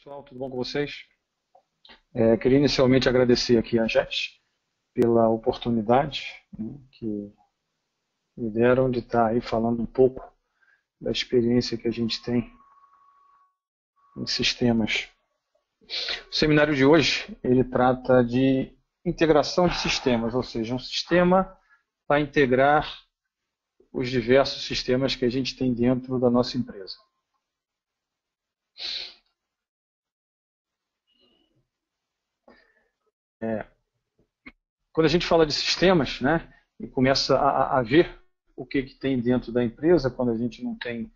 Pessoal, tudo bom com vocês? Queria inicialmente agradecer aqui a JET pela oportunidade, né, que me deram de estar aí falando um pouco da experiência que a gente tem em sistemas. O seminário de hoje, ele trata de integração de sistemas, ou seja, um sistema para integrar os diversos sistemas que a gente tem dentro da nossa empresa. Quando a gente fala de sistemas, né, e começa a ver o que tem dentro da empresa, quando a gente não tem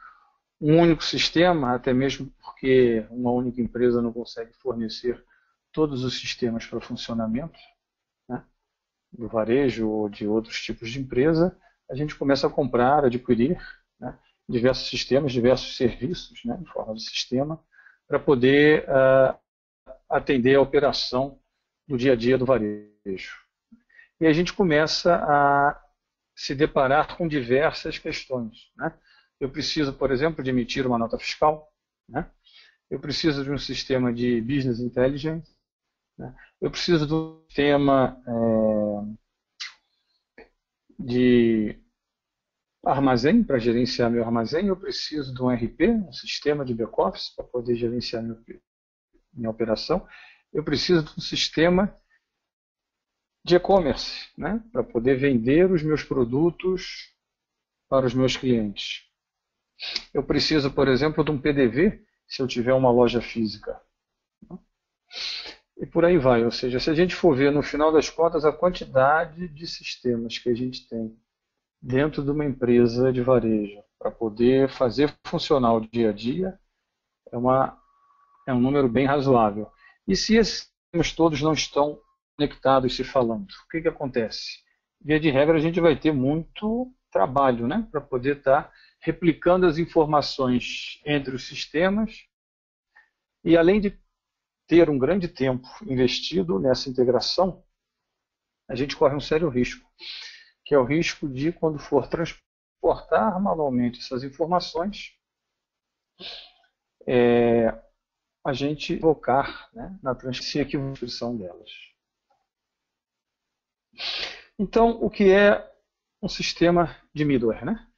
um único sistema, até mesmo porque uma única empresa não consegue fornecer todos os sistemas para funcionamento, né, do varejo ou de outros tipos de empresa, a gente começa a comprar, adquirir, né, diversos sistemas, diversos serviços, né, em forma de sistema, para poder atender a operação do dia a dia do varejo. E a gente começa a se deparar com diversas questões, né? Eu preciso, por exemplo, de emitir uma nota fiscal, né? Eu preciso de um sistema de business intelligence, né? Eu preciso de um sistema de armazém para gerenciar meu armazém, eu preciso de um RP, um sistema de back-office para poder gerenciar minha operação, eu preciso de um sistema de e-commerce, né, para poder vender os meus produtos para os meus clientes. Eu preciso, por exemplo, de um PDV, se eu tiver uma loja física. E por aí vai. Ou seja, se a gente for ver no final das contas a quantidade de sistemas que a gente tem dentro de uma empresa de varejo para poder fazer funcionar o dia a dia, é um número bem razoável. E se esses sistemas todos não estão conectados se falando, o que acontece? Via de regra, a gente vai ter muito trabalho, né, para poder estar replicando as informações entre os sistemas e, além de ter um grande tempo investido nessa integração, a gente corre um sério risco, que é o risco de, quando for transportar manualmente essas informações, a gente focar, né, na transcrição delas. Então, o que é um sistema de middleware, né?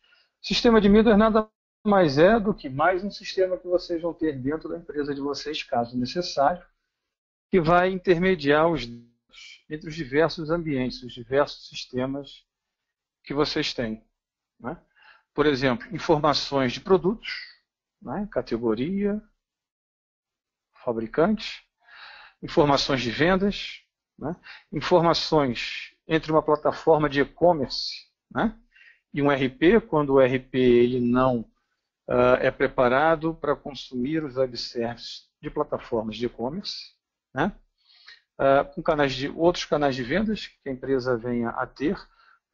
O sistema de middleware nada mais é do que mais um sistema que vocês vão ter dentro da empresa de vocês, caso necessário, que vai intermediar os dados entre os diversos ambientes, os diversos sistemas que vocês têm, né? Por exemplo, informações de produtos, né? Categoria, fabricante, informações de vendas, né? Informações entre uma plataforma de e-commerce, né, e um RP, quando o RP ele não é preparado para consumir os web services de plataformas de e-commerce, né, com outros canais de vendas que a empresa venha a ter.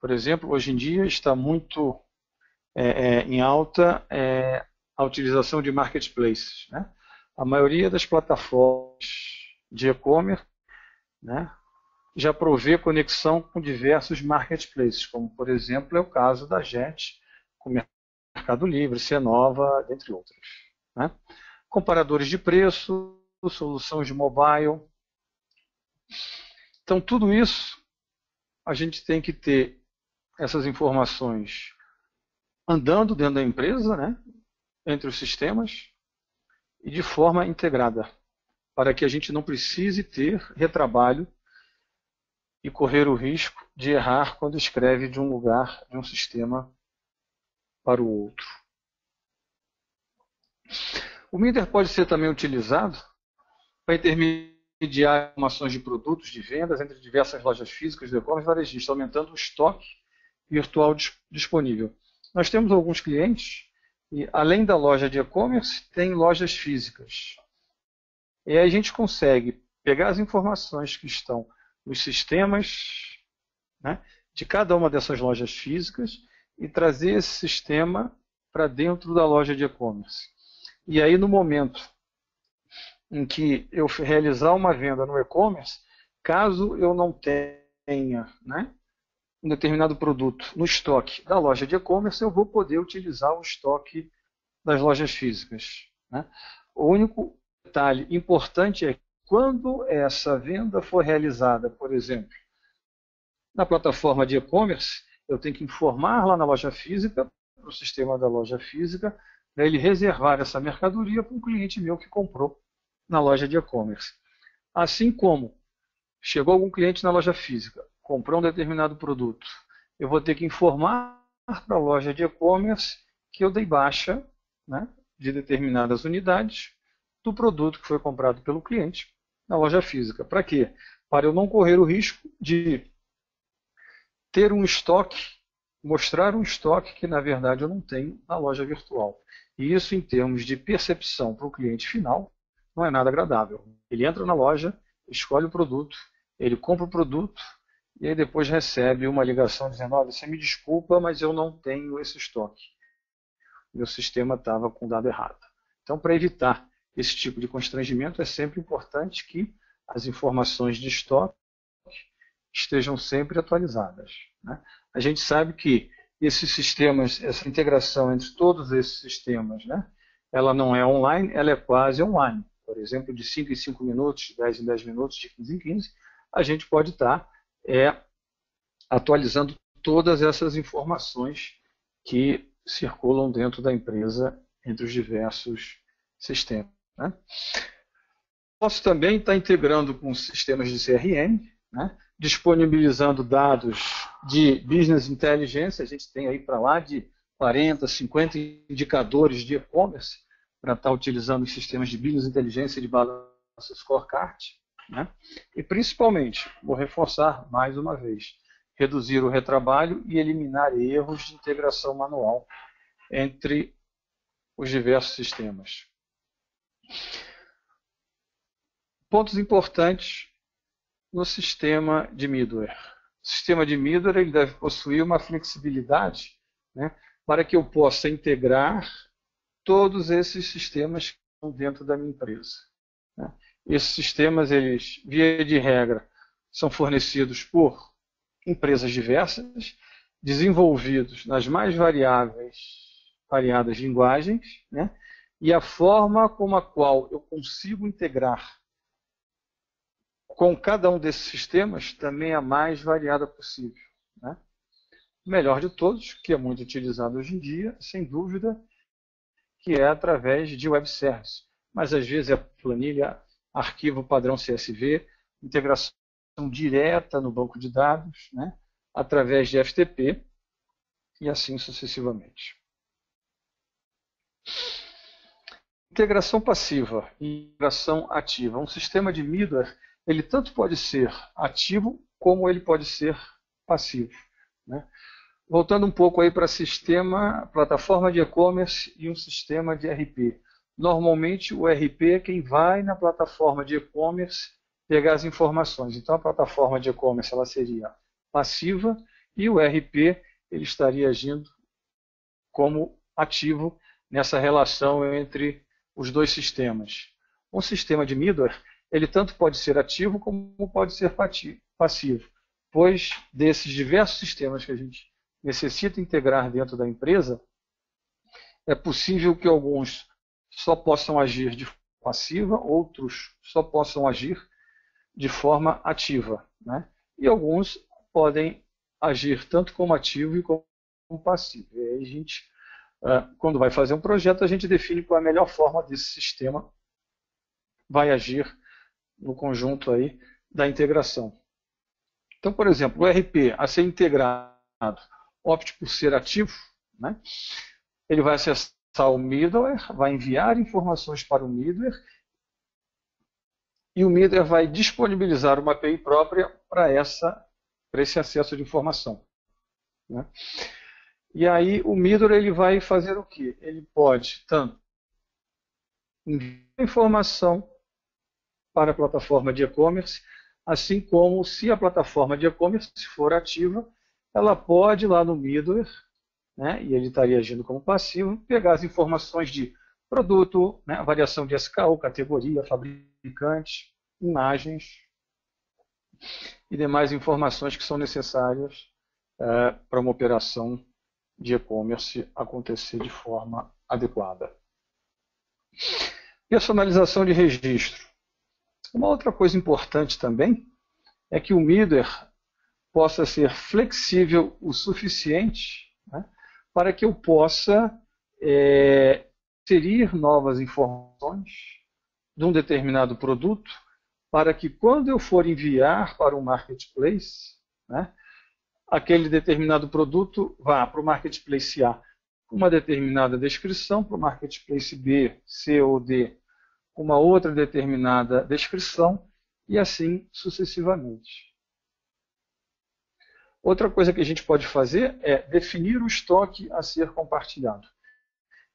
Por exemplo, hoje em dia está muito em alta a utilização de marketplaces, né? A maioria das plataformas de e-commerce, né, já provê conexão com diversos marketplaces, como, por exemplo, é o caso da JET, com o Mercado Livre, Cenova, dentre outros, né? Comparadores de preço, soluções de mobile. Então, tudo isso, a gente tem que ter essas informações andando dentro da empresa, né, entre os sistemas, e de forma integrada, para que a gente não precise ter retrabalho e correr o risco de errar quando escreve de um lugar, de um sistema para o outro. O Minder pode ser também utilizado para intermediar informações de produtos, de vendas entre diversas lojas físicas do e-commerce varejista, aumentando o estoque virtual disponível. Nós temos alguns clientes e, além da loja de e-commerce, tem lojas físicas. E aí a gente consegue pegar as informações que estão nos sistemas, né, de cada uma dessas lojas físicas e trazer esse sistema para dentro da loja de e-commerce. E aí, no momento em que eu realizar uma venda no e-commerce, caso eu não tenha, né, um determinado produto no estoque da loja de e-commerce, eu vou poder utilizar o estoque das lojas físicas, né? O único detalhe importante é que quando essa venda for realizada, por exemplo, na plataforma de e-commerce, eu tenho que informar lá na loja física, para o sistema da loja física, para ele reservar essa mercadoria para um cliente meu que comprou na loja de e-commerce. Assim como chegou algum cliente na loja física, comprou um determinado produto, eu vou ter que informar para a loja de e-commerce que eu dei baixa, né, de determinadas unidades do produto que foi comprado pelo cliente na loja física. Para quê? Para eu não correr o risco de ter um estoque, mostrar um estoque que na verdade eu não tenho na loja virtual. E isso, em termos de percepção para o cliente final, não é nada agradável. Ele entra na loja, escolhe o produto, ele compra o produto e aí depois recebe uma ligação dizendo: olha, você me desculpa, mas eu não tenho esse estoque. Meu sistema estava com o dado errado. Então, para evitar esse tipo de constrangimento, é sempre importante que as informações de estoque estejam sempre atualizadas, né? A gente sabe que esses sistemas, essa integração entre todos esses sistemas, né, ela não é online, ela é quase online. Por exemplo, de 5 em 5 minutos, de 10 em 10 minutos, de 15 em 15, a gente pode estar atualizando todas essas informações que circulam dentro da empresa entre os diversos sistemas, né? Posso também estar integrando com sistemas de CRM, né, disponibilizando dados de business intelligence. A gente tem aí para lá de 40, 50 indicadores de e-commerce para estar utilizando os sistemas de business intelligence e de balance scorecard, né? E principalmente, vou reforçar mais uma vez, reduzir o retrabalho e eliminar erros de integração manual entre os diversos sistemas. Pontos importantes no sistema de middleware. O sistema de middleware ele deve possuir uma flexibilidade, né, para que eu possa integrar todos esses sistemas que estão dentro da minha empresa, né? Esses sistemas, eles, via de regra, são fornecidos por empresas diversas, desenvolvidos nas mais variadas linguagens, né? E a forma como a qual eu consigo integrar com cada um desses sistemas também é a mais variada possível, né? O melhor de todos, que é muito utilizado hoje em dia, sem dúvida, que é através de web service. Mas às vezes é planilha, arquivo padrão CSV, integração direta no banco de dados, né, através de FTP e assim sucessivamente. Integração passiva e integração ativa. Um sistema de middleware, ele tanto pode ser ativo como ele pode ser passivo, né? Voltando um pouco aí para sistema, plataforma de e-commerce e um sistema de RP. Normalmente o RP é quem vai na plataforma de e-commerce pegar as informações. Então a plataforma de e-commerce ela seria passiva e o RP ele estaria agindo como ativo nessa relação entre os dois sistemas. Um sistema de middleware ele tanto pode ser ativo como pode ser passivo, pois desses diversos sistemas que a gente necessita integrar dentro da empresa, é possível que alguns só possam agir de forma passiva, outros só possam agir de forma ativa, né? E alguns podem agir tanto como ativo e como passivo. E aí a gente, quando vai fazer um projeto, a gente define qual é a melhor forma desse sistema vai agir no conjunto aí da integração. Então, por exemplo, o RP a ser integrado, opte por ser ativo, né? Ele vai acessar o middleware, vai enviar informações para o middleware e o middleware vai disponibilizar uma API própria para esse acesso de informação, né? E aí o middleware ele vai fazer o quê? Ele pode tanto enviar informação para a plataforma de e-commerce, assim como se a plataforma de e-commerce for ativa, ela pode ir lá no middleware, né, e ele estaria agindo como passivo, pegar as informações de produto, né, variação de SKU, categoria, fabricante, imagens e demais informações que são necessárias para uma operação de e-commerce acontecer de forma adequada. Personalização de registro. Uma outra coisa importante também é que o middleware possa ser flexível o suficiente, né, para que eu possa inserir novas informações de um determinado produto, para que quando eu for enviar para o marketplace, né, aquele determinado produto vá para o marketplace A com uma determinada descrição, para o marketplace B, C ou D com uma outra determinada descrição, e assim sucessivamente. Outra coisa que a gente pode fazer é definir o estoque a ser compartilhado.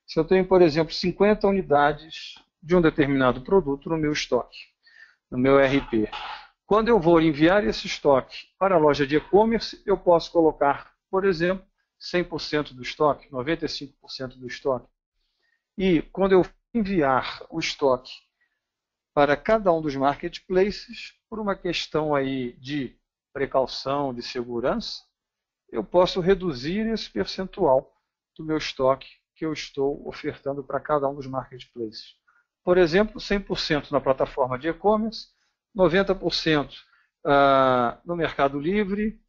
Se eu tenho, por exemplo, 50 unidades de um determinado produto no meu estoque, no meu RP, quando eu vou enviar esse estoque para a loja de e-commerce, eu posso colocar, por exemplo, 100% do estoque, 95% do estoque. E quando eu enviar o estoque para cada um dos marketplaces, por uma questão aí de precaução, de segurança, eu posso reduzir esse percentual do meu estoque que eu estou ofertando para cada um dos marketplaces. Por exemplo, 100% na plataforma de e-commerce, 90% no Mercado Livre,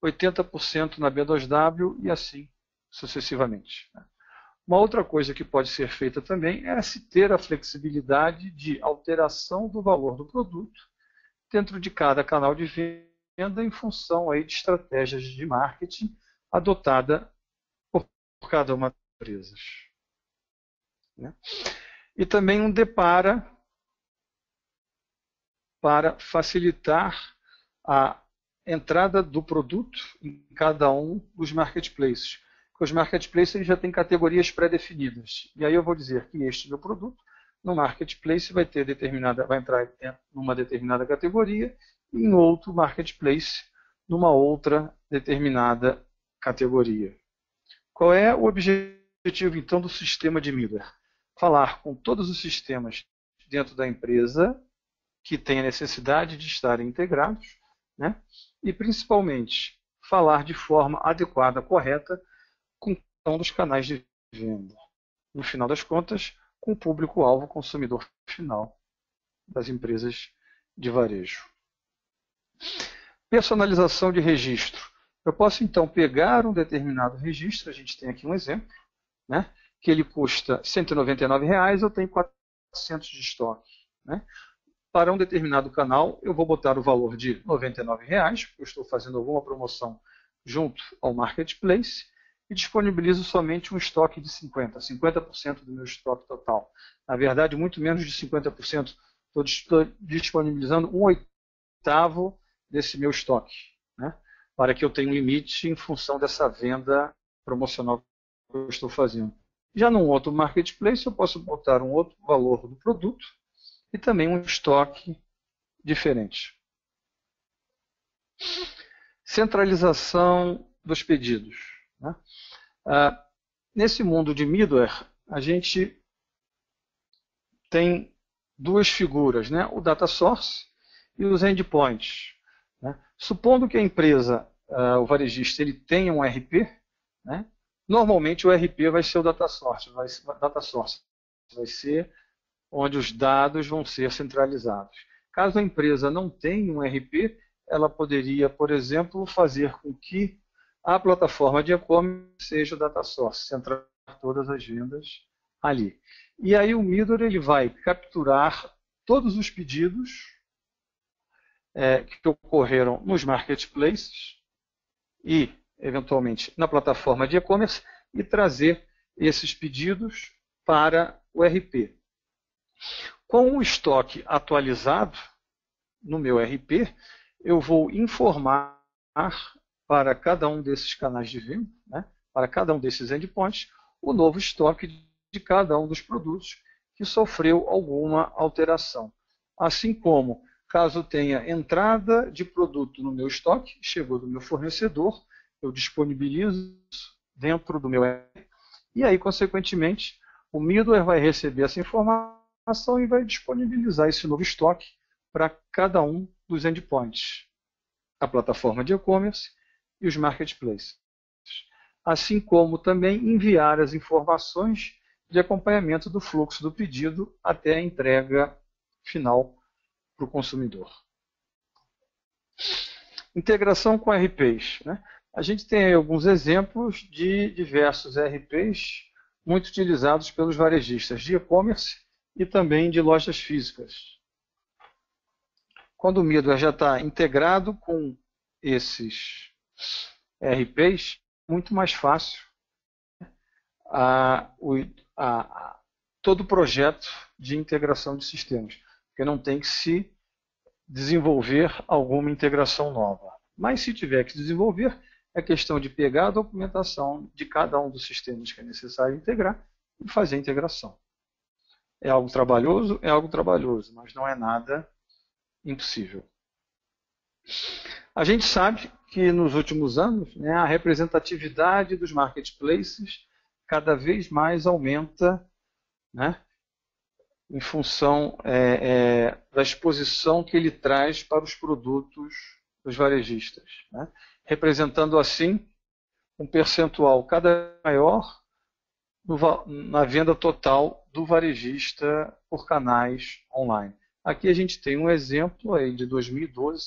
80% na B2W e assim sucessivamente. Uma outra coisa que pode ser feita também é se ter a flexibilidade de alteração do valor do produto dentro de cada canal de venda em função aí de estratégias de marketing adotada por cada uma das empresas. Né? E também um depara para facilitar a entrada do produto em cada um dos marketplaces. Porque os marketplaces já têm categorias pré-definidas. E aí eu vou dizer que este meu produto, no marketplace, vai entrar numa determinada categoria, e em outro marketplace, numa outra determinada categoria. Qual é o objetivo, então, do sistema de middleware? Falar com todos os sistemas dentro da empresa que têm a necessidade de estarem integrados, né? E, principalmente, falar de forma adequada, correta, com cada um dos canais de venda. No final das contas, com o público-alvo consumidor final das empresas de varejo. Personalização de registro. Eu posso, então, pegar um determinado registro, a gente tem aqui um exemplo, né, que ele custa R$ 199, eu tenho 400 de estoque. Né? Para um determinado canal, eu vou botar o valor de R$ 99, porque eu estou fazendo alguma promoção junto ao marketplace, e disponibilizo somente um estoque de 50% do meu estoque total. Na verdade, muito menos de 50%. Estou disponibilizando 1/8 desse meu estoque, né? Para que eu tenha um limite em função dessa venda promocional que eu estou fazendo. Já num outro marketplace, eu posso botar um outro valor do produto e também um estoque diferente. Centralização dos pedidos. Né? Nesse mundo de middleware, a gente tem duas figuras, né? O data source e os endpoints. Né? Supondo que a empresa, o varejista, ele tenha um RP, né? Normalmente o RP vai ser o data source, vai ser onde os dados vão ser centralizados. Caso a empresa não tenha um RP, ela poderia, por exemplo, fazer com que a plataforma de e-commerce seja o data source, centrar todas as vendas ali. E aí o middleware ele vai capturar todos os pedidos que ocorreram nos marketplaces e, eventualmente, na plataforma de e-commerce e trazer esses pedidos para o RP. Com o estoque atualizado no meu RP, eu vou informar para cada um desses canais de venda, né, para cada um desses endpoints, o novo estoque de cada um dos produtos que sofreu alguma alteração. Assim como, caso tenha entrada de produto no meu estoque, chegou do meu fornecedor, eu disponibilizo dentro do meu RP, e aí, consequentemente, o middleware vai receber essa informação e vai disponibilizar esse novo estoque para cada um dos endpoints, a plataforma de e-commerce e os marketplaces. Assim como também enviar as informações de acompanhamento do fluxo do pedido até a entrega final para o consumidor. Integração com RPs, né? A gente tem aí alguns exemplos de diversos RPs muito utilizados pelos varejistas de e-commerce e também de lojas físicas. Quando o middleware já está integrado com esses RPs, muito mais fácil todo o projeto de integração de sistemas, porque não tem que se desenvolver alguma integração nova. Mas se tiver que desenvolver, é questão de pegar a documentação de cada um dos sistemas que é necessário integrar e fazer a integração. É algo trabalhoso? É algo trabalhoso, mas não é nada impossível. A gente sabe que nos últimos anos, né, a representatividade dos marketplaces cada vez mais aumenta, né, em função da exposição que ele traz para os produtos dos varejistas, né, representando assim um percentual cada vez maior na venda total do varejista por canais online. Aqui a gente tem um exemplo aí de 2012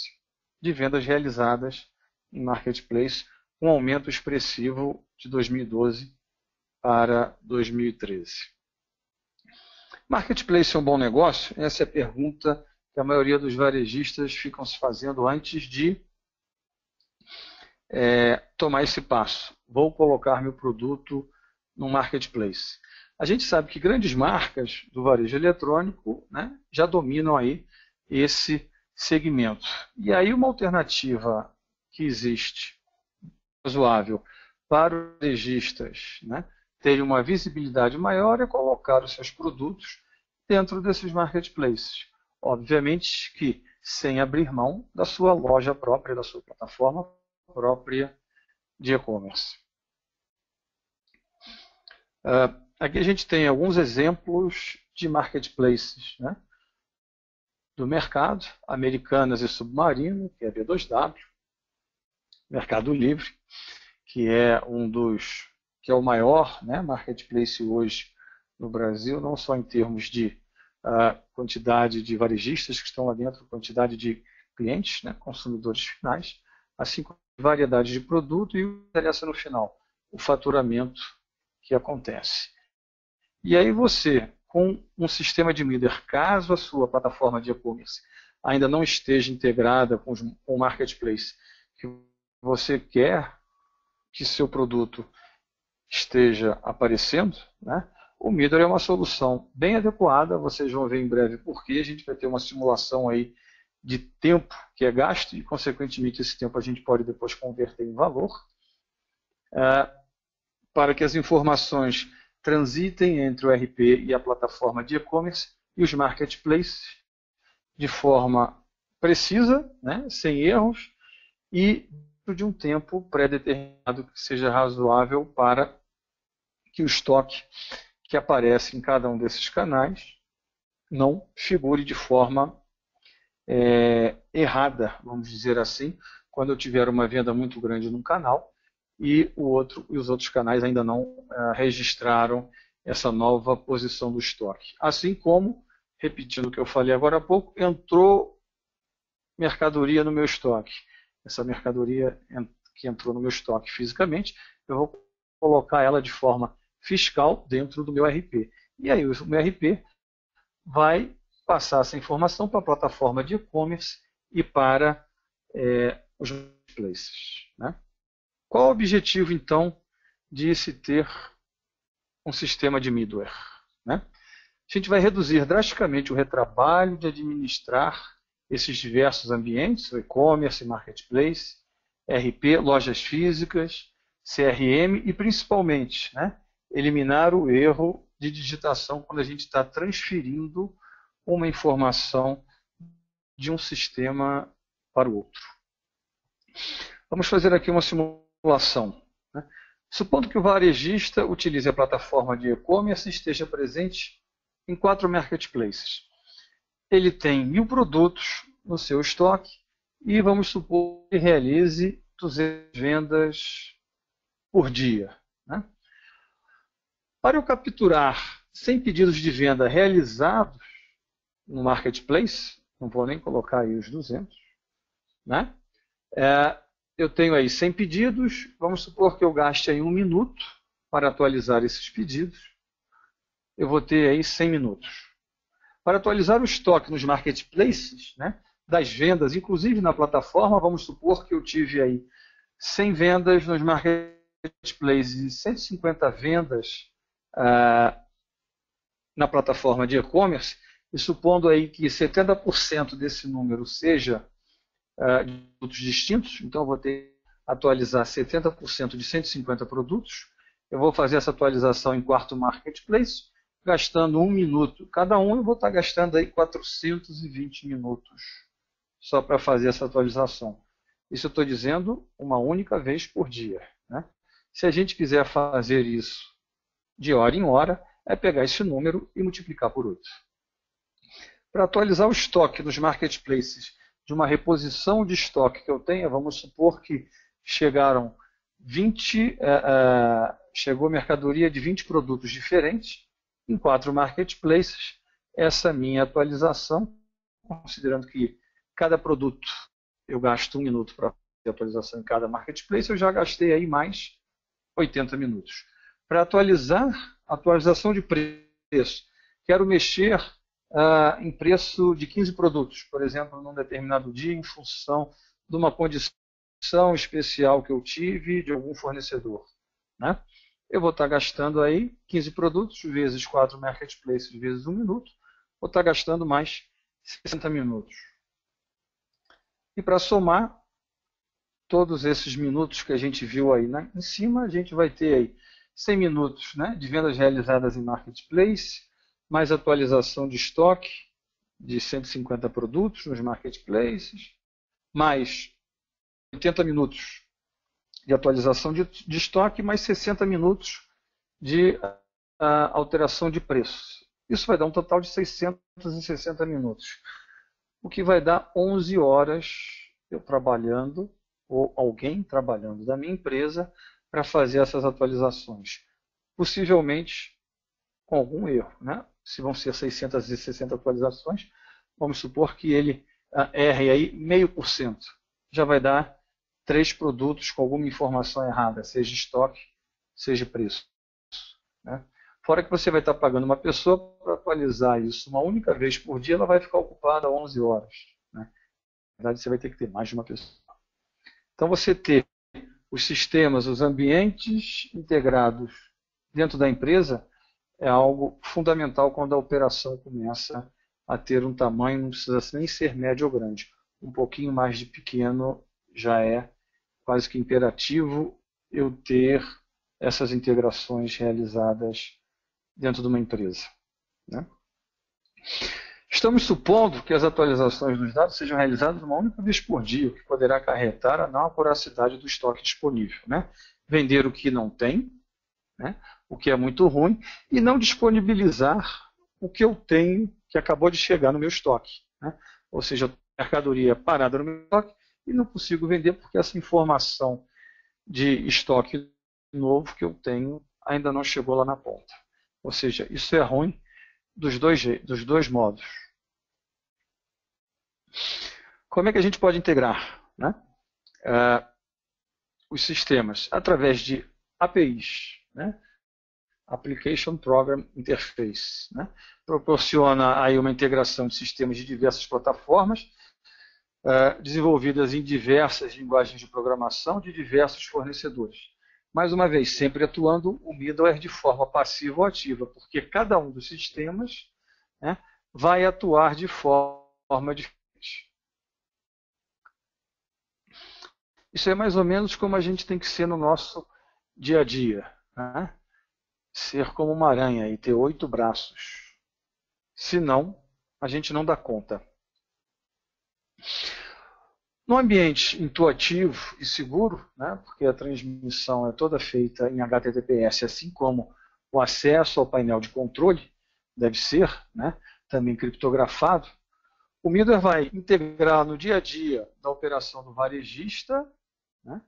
de vendas realizadas em marketplace, um aumento expressivo de 2012 para 2013. Marketplace é um bom negócio? Essa é a pergunta que a maioria dos varejistas ficam se fazendo antes de tomar esse passo. Vou colocar meu produto no marketplace. A gente sabe que grandes marcas do varejo eletrônico, né, já dominam aí esse segmento. E aí uma alternativa que existe razoável para os varejistas, né, terem uma visibilidade maior é colocar os seus produtos dentro desses marketplaces. Obviamente que sem abrir mão da sua loja própria, da sua plataforma própria de e-commerce. Aqui a gente tem alguns exemplos de marketplaces, né, do mercado, Americanas e Submarino, que é a B2W, Mercado Livre, que é que é o maior, né, marketplace hoje no Brasil, não só em termos de quantidade de varejistas que estão lá dentro, quantidade de clientes, né, consumidores finais, assim como variedade de produto e o que interessa no final, o faturamento que acontece. E aí você, com um sistema de middleware, caso a sua plataforma de e-commerce ainda não esteja integrada com o marketplace, que você quer que seu produto esteja aparecendo, né, o middleware é uma solução bem adequada, vocês vão ver em breve porque a gente vai ter uma simulação aí de tempo que é gasto e, consequentemente, esse tempo a gente pode depois converter em valor, para que as informações transitem entre o RP e a plataforma de e-commerce e os marketplaces de forma precisa, né, sem erros e dentro de um tempo pré-determinado que seja razoável para que o estoque que aparece em cada um desses canais não figure de forma errada, vamos dizer assim, quando eu tiver uma venda muito grande num canal e os outros canais ainda não registraram essa nova posição do estoque. Assim como, repetindo o que eu falei agora há pouco, entrou mercadoria no meu estoque. Essa mercadoria que entrou no meu estoque fisicamente, eu vou colocar ela de forma fiscal dentro do meu RP. E aí o meu RP vai passar essa informação para a plataforma de e-commerce e para os marketplaces, né? Qual o objetivo, então, de se ter um sistema de middleware, né? A gente vai reduzir drasticamente o retrabalho de administrar esses diversos ambientes, o e-commerce, marketplace, RP, lojas físicas, CRM e, principalmente, né, eliminar o erro de digitação quando a gente está transferindo uma informação de um sistema para o outro. Vamos fazer aqui uma simulação, né? Supondo que o varejista utilize a plataforma de e-commerce e esteja presente em 4 marketplaces. Ele tem 1000 produtos no seu estoque e vamos supor que realize 200 vendas por dia, né? Para eu capturar 100 pedidos de venda realizados no Marketplace, não vou nem colocar aí os 200, né? Eu tenho aí 100 pedidos, vamos supor que eu gaste aí 1 minuto para atualizar esses pedidos. Eu vou ter aí 100 minutos. Para atualizar o estoque nos marketplaces, né, das vendas, inclusive na plataforma, vamos supor que eu tive aí 100 vendas nos marketplaces e 150 vendas na plataforma de e-commerce, e supondo aí que 70% desse número seja de produtos distintos, então eu vou ter que atualizar 70% de 150 produtos. Eu vou fazer essa atualização em quarto marketplace, gastando 1 minuto. Cada um eu vou estar gastando aí 420 minutos só para fazer essa atualização. Isso eu estou dizendo uma única vez por dia, né? Se a gente quiser fazer isso de hora em hora, é pegar esse número e multiplicar por 8. Para atualizar o estoque nos marketplaces de uma reposição de estoque que eu tenha, vamos supor que chegou mercadoria de 20 produtos diferentes em 4 marketplaces. Essa minha atualização, considerando que cada produto eu gasto 1 minuto para fazer a atualização em cada marketplace, eu já gastei aí mais 80 minutos. Para atualizar, atualização de preço, quero mexer em preço de 15 produtos, por exemplo, num determinado dia, em função de uma condição especial que eu tive de algum fornecedor, né? Eu vou estar gastando aí 15 produtos vezes 4 marketplaces vezes 1 minuto, vou estar gastando mais 60 minutos. E para somar todos esses minutos que a gente viu aí em cima, a gente vai ter aí 100 minutos, né, de vendas realizadas em marketplace, mais atualização de estoque de 150 produtos nos marketplaces, mais 80 minutos de atualização de estoque, mais 60 minutos de alteração de preço. Isso vai dar um total de 660 minutos, o que vai dar 11 horas eu trabalhando, ou alguém trabalhando da minha empresa, para fazer essas atualizações. Possivelmente com algum erro, né? Se vão ser 660 atualizações, vamos supor que ele erre aí 0,5%. Já vai dar 3 produtos com alguma informação errada, seja estoque, seja preço, né? Fora que você vai estar pagando uma pessoa para atualizar isso uma única vez por dia, ela vai ficar ocupada 11 horas, né? Na verdade, você vai ter que ter mais de uma pessoa. Então, você ter os sistemas, os ambientes integrados dentro da empresa é algo fundamental quando a operação começa a ter um tamanho, não precisa nem ser médio ou grande. Um pouquinho mais de pequeno já é quase que imperativo eu ter essas integrações realizadas dentro de uma empresa, né? Estamos supondo que as atualizações dos dados sejam realizadas uma única vez por dia, o que poderá acarretar a não acuracidade do estoque disponível, né? Vender o que não tem, né? O que é muito ruim, e não disponibilizar o que eu tenho que acabou de chegar no meu estoque, né? Ou seja, a mercadoria parada no meu estoque e não consigo vender porque essa informação de estoque novo que eu tenho ainda não chegou lá na ponta. Ou seja, isso é ruim dos dois modos. Como é que a gente pode integrar, né, os sistemas? Através de APIs, né? Application Program Interface, né? Proporciona aí uma integração de sistemas de diversas plataformas, desenvolvidas em diversas linguagens de programação de diversos fornecedores. Mais uma vez, sempre atuando o middleware de forma passiva ou ativa, porque cada um dos sistemas, né, vai atuar de forma diferente. Isso é mais ou menos como a gente tem que ser no nosso dia a dia, né? Ser como uma aranha e ter 8 braços. Senão, a gente não dá conta. No ambiente intuitivo e seguro, né, porque a transmissão é toda feita em HTTPS, assim como o acesso ao painel de controle deve ser, né, também criptografado, o middleware vai integrar no dia a dia da operação do varejista, né,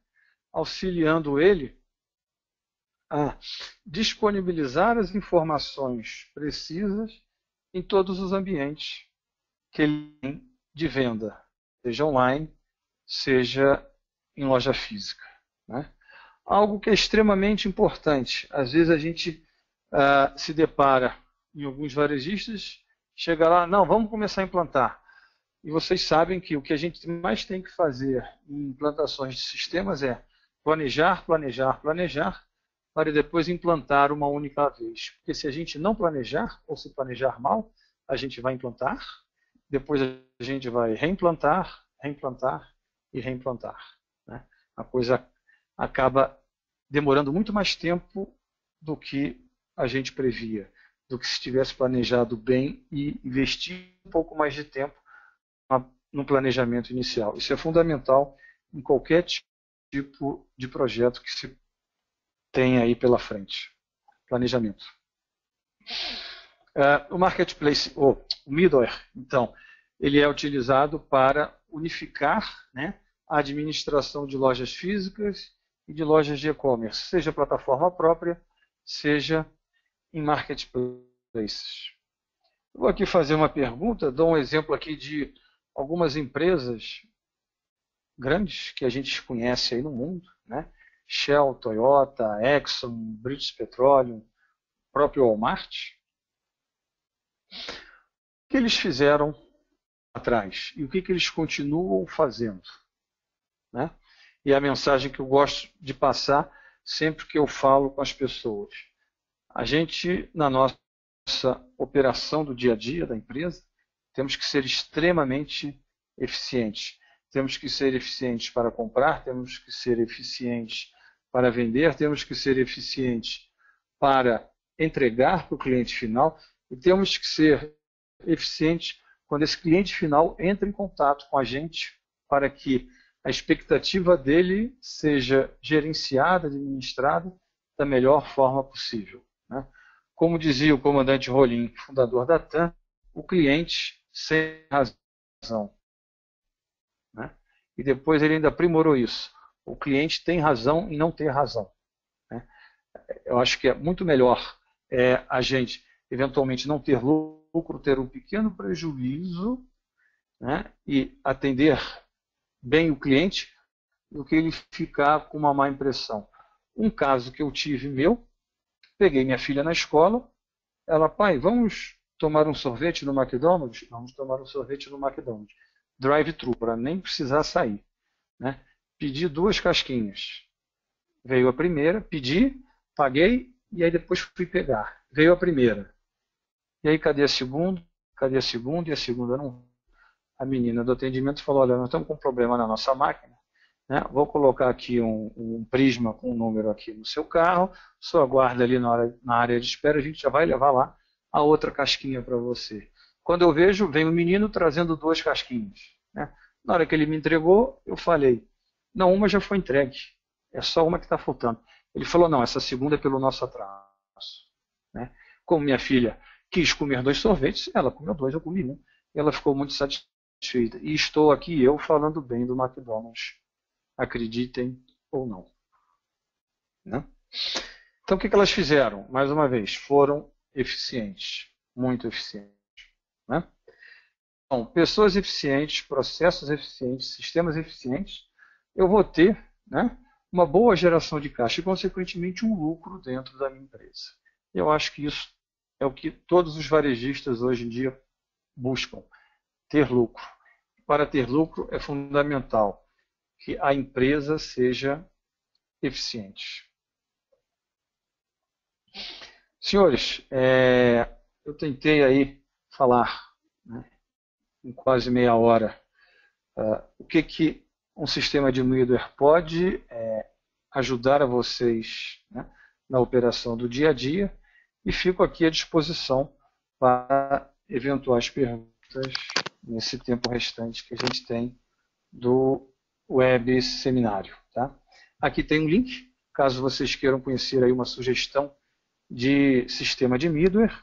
auxiliando ele a disponibilizar as informações precisas em todos os ambientes que ele tem de venda, seja online, seja em loja física, né? Algo que é extremamente importante. Às vezes a gente se depara em alguns varejistas, chega lá, não, vamos começar a implantar. E vocês sabem que o que a gente mais tem que fazer em implantações de sistemas é planejar, planejar, planejar, para depois implantar uma única vez. Porque se a gente não planejar, ou se planejar mal, a gente vai implantar, depois a gente vai reimplantar, reimplantar e reimplantar, né? A coisa acaba demorando muito mais tempo do que a gente previa, do que se tivesse planejado bem e investir um pouco mais de tempo no planejamento inicial. Isso é fundamental em qualquer tipo de projeto que se tem aí pela frente. Planejamento. O marketplace, o middleware, então, ele é utilizado para unificar, né, a administração de lojas físicas e de lojas de e-commerce, seja plataforma própria, seja em marketplaces. Eu vou aqui fazer uma pergunta, dou um exemplo aqui de algumas empresas grandes que a gente conhece aí no mundo, né? Shell, Toyota, Exxon, British Petroleum, próprio Walmart. O que eles fizeram atrás e o que eles continuam fazendo, né? E a mensagem que eu gosto de passar sempre que eu falo com as pessoas. A gente, na nossa operação do dia a dia da empresa, temos que ser extremamente eficientes. Temos que ser eficientes para comprar, temos que ser eficientes para vender, temos que ser eficientes para entregar para o cliente final e temos que ser eficientes quando esse cliente final entra em contato com a gente para que a expectativa dele seja gerenciada, administrada da melhor forma possível, né? Como dizia o comandante Rolim, fundador da TAM, o cliente sem razão, né? E depois ele ainda aprimorou isso. O cliente tem razão em não ter razão, né? Eu acho que é muito melhor a gente, eventualmente, não ter lucro, ter um pequeno prejuízo, né, e atender bem o cliente, do que ele ficar com uma má impressão. Um caso que eu tive meu, peguei minha filha na escola, ela, pai, vamos tomar um sorvete no McDonald's? Vamos tomar um sorvete no McDonald's. Drive-thru, para nem precisar sair, né? Pedi 2 casquinhas. Veio a primeira, pedi, paguei, e aí depois fui pegar. Veio a primeira. E aí, cadê a segunda? Cadê a segunda? E a segunda não. A menina do atendimento falou, olha, nós estamos com um problema na nossa máquina, né? Vou colocar aqui um prisma com um número aqui no seu carro, só aguarda ali na área de espera, a gente já vai levar lá a outra casquinha para você. Quando eu vejo, vem o menino trazendo 2 casquinhas, né? Na hora que ele me entregou, eu falei, não, uma já foi entregue, é só uma que está faltando. Ele falou, não, essa segunda é pelo nosso atraso, né? Como minha filha quis comer 2 sorvetes, ela comeu 2, eu comi 1. E ela ficou muito satisfeita. E estou aqui eu falando bem do McDonald's. Acreditem ou não, né? Então o que elas fizeram? Mais uma vez, foram eficientes. Muito eficientes, né? Então, pessoas eficientes, processos eficientes, sistemas eficientes, eu vou ter, né, uma boa geração de caixa e, consequentemente, um lucro dentro da minha empresa. Eu acho que isso é o que todos os varejistas hoje em dia buscam, ter lucro. Para ter lucro é fundamental que a empresa seja eficiente. Senhores, eu tentei aí falar, né, em quase meia hora o que um sistema de middleware pode ajudar a vocês, né, na operação do dia a dia, e fico aqui à disposição para eventuais perguntas nesse tempo restante que a gente tem do web seminário, tá? Aqui tem um link, caso vocês queiram conhecer aí uma sugestão de sistema de middleware,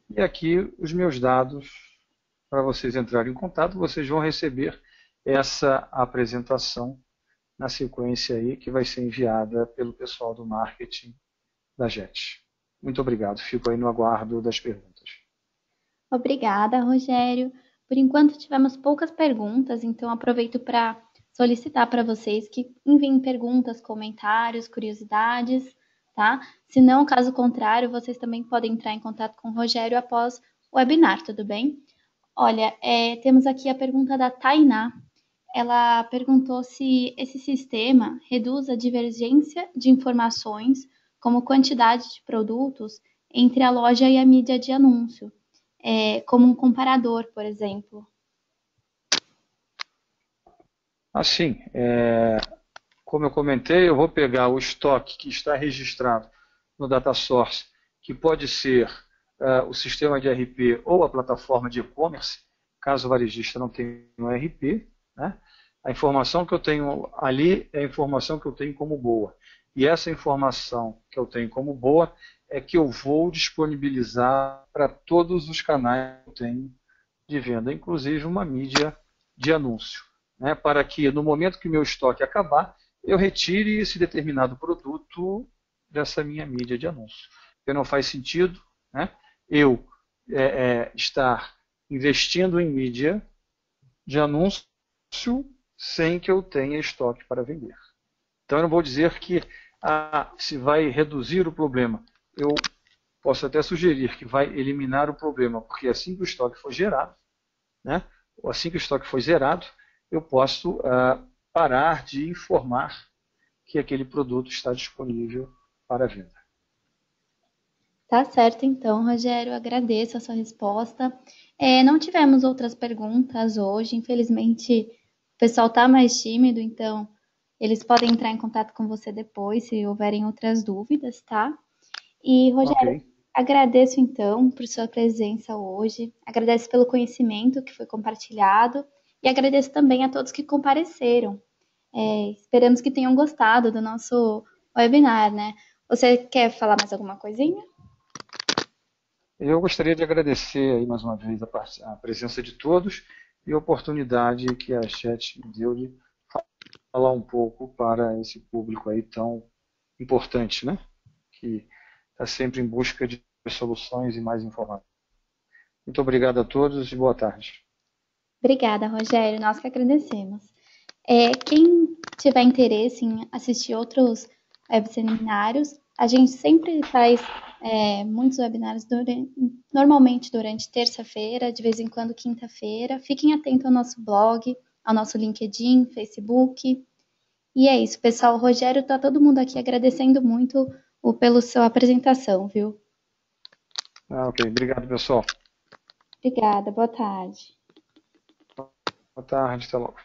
e aqui os meus dados para vocês entrarem em contato. Vocês vão receber essa apresentação na sequência aí que vai ser enviada pelo pessoal do marketing da JET. Muito obrigado. Fico aí no aguardo das perguntas. Obrigada, Rogério. Por enquanto tivemos poucas perguntas, então aproveito para solicitar para vocês que enviem perguntas, comentários, curiosidades, tá? Se não, caso contrário, vocês também podem entrar em contato com o Rogério após o webinar, tudo bem? Olha, temos aqui a pergunta da Tainá. Ela perguntou se esse sistema reduz a divergência de informações, como quantidade de produtos, entre a loja e a mídia de anúncio, como um comparador, por exemplo. Assim, como eu comentei, eu vou pegar o estoque que está registrado no Data Source, que pode ser o sistema de RP ou a plataforma de e-commerce, caso o varejista não tenha um RP, né? A informação que eu tenho ali é a informação que eu tenho como boa. E essa informação que eu tenho como boa é que eu vou disponibilizar para todos os canais que eu tenho de venda, inclusive uma mídia de anúncio, né, para que no momento que o meu estoque acabar, eu retire esse determinado produto dessa minha mídia de anúncio. Porque não faz sentido, né, eu estar investindo em mídia de anúncio sem que eu tenha estoque para vender. Então eu não vou dizer que se vai reduzir o problema. Eu posso até sugerir que vai eliminar o problema, porque assim que o estoque for gerado, né, ou assim que o estoque for zerado, eu posso parar de informar que aquele produto está disponível para venda. Tá certo, então, Rogério, agradeço a sua resposta. Não tivemos outras perguntas hoje, infelizmente o pessoal está mais tímido, então eles podem entrar em contato com você depois se houverem outras dúvidas, tá? E, Ok. Rogério, agradeço então por sua presença hoje, agradeço pelo conhecimento que foi compartilhado e agradeço também a todos que compareceram. Esperamos que tenham gostado do nosso webinar, né? Você quer falar mais alguma coisinha? Eu gostaria de agradecer aí mais uma vez a presença de todos e a oportunidade que a Chat me deu de falar um pouco para esse público aí tão importante, né? Que está sempre em busca de soluções e mais informações. Muito obrigado a todos e boa tarde. Obrigada, Rogério. Nós que agradecemos. Quem tiver interesse em assistir outros webinários, a gente sempre faz muitos webinários normalmente durante terça-feira, de vez em quando quinta-feira. Fiquem atentos ao nosso blog, ao nosso LinkedIn, Facebook. E é isso, pessoal. O Rogério, tá todo mundo aqui agradecendo muito pela sua apresentação, viu? Ok, obrigado pessoal. Obrigada, boa tarde. Boa tarde, até logo.